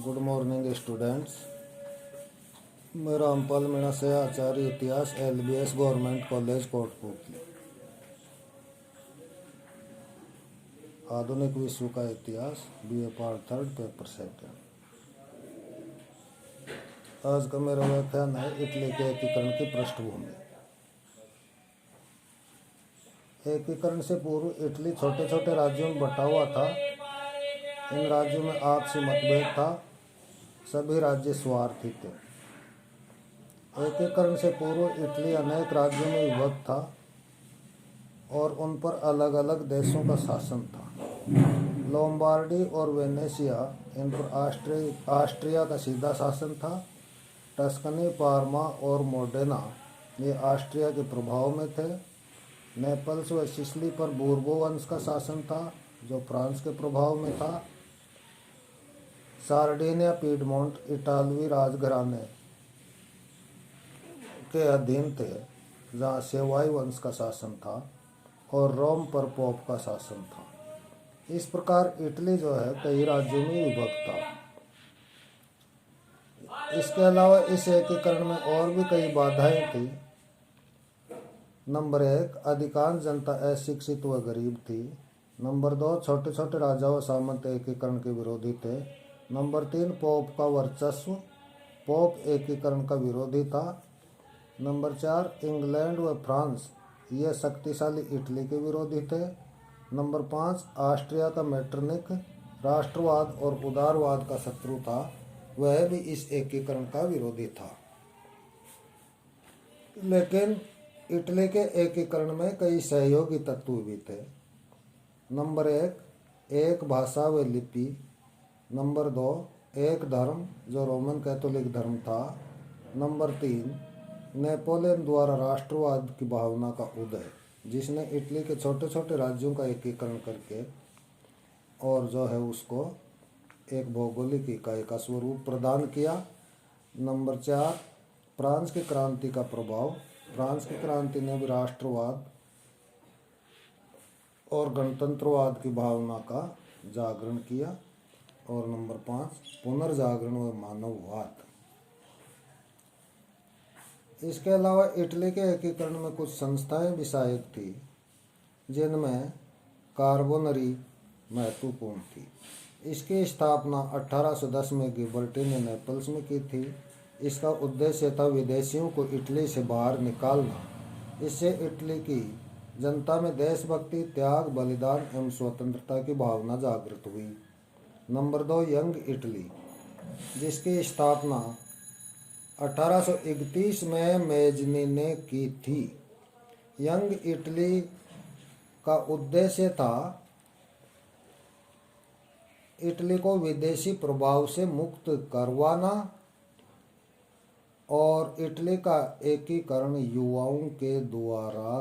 Good morning students. मैं रामपाल मीणा से आचार्य इतिहास LBS गवर्नमेंट कॉलेज कोटपुतली। आधुनिक विश्व का इतिहास BA पार्ट 3 पेपर 2। आज का मेरा व्याख्यान है इटली के एकीकरण की पृष्ठभूमि। एकीकरण से पूर्व इटली छोटे छोटे राज्यों में बटा हुआ था। इन राज्यों में आपसी मतभेद था। सभी राज्य स्वार्थी थे। एकीकरण से पूर्व इटली अनेक राज्यों में विभक्त था और उन पर अलग अलग देशों का शासन था। लोम्बार्डी और वेनेशिया, इन पर ऑस्ट्रिया का सीधा शासन था। टस्कनी, पार्मा और मोडेना ये ऑस्ट्रिया के प्रभाव में थे। नेपल्स व सिसिली पर बूर्बो वंश का शासन था जो फ्रांस के प्रभाव में था। सार्डिनिया, पीडमोंट इटालवी राजघराने के अधीन थे जहाँ सेवाई वंश का शासन था और रोम पर पोप का शासन था। इस प्रकार इटली जो है कई राज्यों में विभक्त था। इसके अलावा इस एकीकरण में और भी कई बाधाएं थी। नंबर 1, अधिकांश जनता अशिक्षित व गरीब थी। नंबर 2, छोटे छोटे राजा व सामंत एकीकरण के विरोधी थे। नंबर 3, पोप का वर्चस्व, पोप एकीकरण का विरोधी था। नंबर 4, इंग्लैंड व फ्रांस ये शक्तिशाली इटली के विरोधी थे। नंबर 5, ऑस्ट्रिया का मेटरनिक राष्ट्रवाद और उदारवाद का शत्रु था, वह भी इस एकीकरण का विरोधी था। लेकिन इटली के एकीकरण में कई सहयोगी तत्व भी थे। नंबर 1, एक भाषा व लिपि। नंबर 2, एक धर्म जो रोमन कैथोलिक धर्म था। नंबर 3, नेपोलियन द्वारा राष्ट्रवाद की भावना का उदय, जिसने इटली के छोटे छोटे राज्यों का एकीकरण करके और जो है उसको एक भौगोलिक इकाई का स्वरूप प्रदान किया। नंबर 4, फ्रांस की क्रांति का प्रभाव। फ्रांस की क्रांति ने भी राष्ट्रवाद और गणतंत्रवाद की भावना का जागरण किया। और नंबर 5, पुनर्जागरण व मानववाद। इसके अलावा इटली के एकीकरण में कुछ संस्थाएं भी सहायक थी, जिनमें कार्बोनरी महत्वपूर्ण थी। इसकी स्थापना 1810 में गिबर्टी ने नेपल्स में की थी। इसका उद्देश्य था विदेशियों को इटली से बाहर निकालना। इससे इटली की जनता में देशभक्ति, त्याग, बलिदान एवं स्वतंत्रता की भावना जागृत हुई। नंबर 2, यंग इटली, जिसकी स्थापना 1831 में मेजनी ने की थी। यंग इटली का उद्देश्य था इटली को विदेशी प्रभाव से मुक्त करवाना और इटली का एकीकरण युवाओं के द्वारा